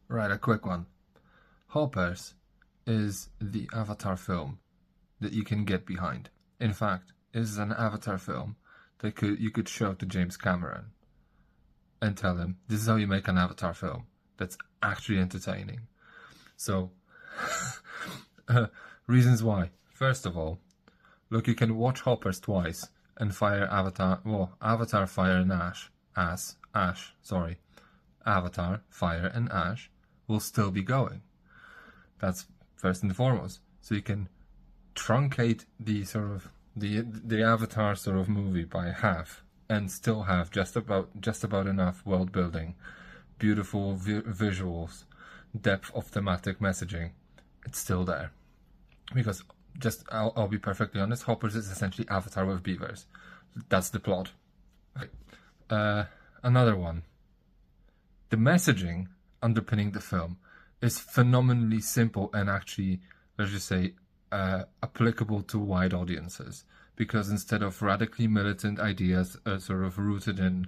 Right, a quick one. Hoppers is the Avatar film that you can get behind. In fact, it is an Avatar film that you could show to James Cameron and tell him this is how you make an Avatar film that's actually entertaining. So, reasons why. First of all, look, you can watch Hoppers twice and fire Avatar, Fire and Avatar, Fire and Ash will still be going. That's first and foremost. So you can truncate the Avatar sort of movie by half and still have just about enough world building, beautiful visuals, depth of thematic messaging. It's still there because I'll be perfectly honest. Hoppers is essentially Avatar with beavers. That's the plot. Another one. The messaging underpinning the film is phenomenally simple and actually, let's just say, applicable to wide audiences. Because instead of radically militant ideas sort of rooted in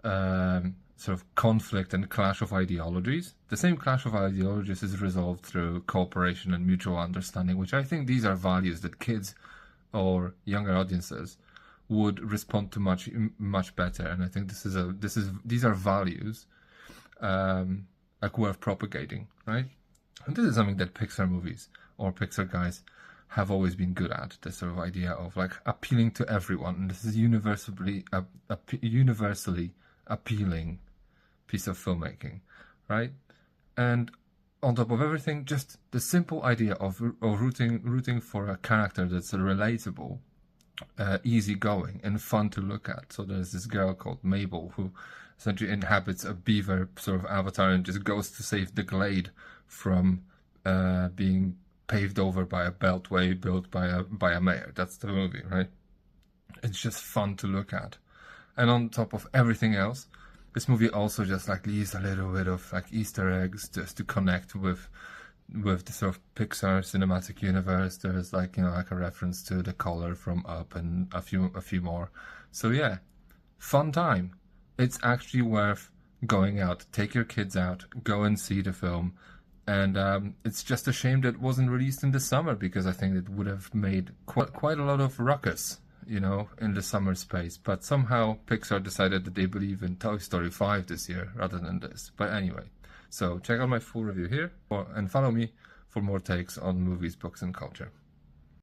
sort of conflict and clash of ideologies, the same clash of ideologies is resolved through cooperation and mutual understanding, which I think these are values that kids or younger audiences would respond to much better. And I think these are values like worth propagating, right? And this is something that Pixar movies or Pixar guys have always been good at, this sort of idea of like appealing to everyone. And this is universally appealing piece of filmmaking, right? And on top of everything, just the simple idea of rooting for a character that's relatable, easygoing, and fun to look at. So there's this girl called Mabel who essentially inhabits a beaver sort of avatar and just goes to save the glade from being paved over by a beltway built by a mayor. That's the movie, right? It's just fun to look at. And on top of everything else, this movie also just like leaves a little bit of like Easter eggs just to connect with the sort of Pixar cinematic universe. There's like, like a reference to the color from Up and a few more. So yeah, fun time. It's actually worth going out. Take your kids out, go and see the film. And it's just a shame that it wasn't released in the summer, because I think it would have made quite a lot of ruckus, in the summer space. But somehow Pixar decided that they believe in Toy Story 5 this year rather than this. But anyway, so check out my full review here and follow me for more takes on movies, books, and culture.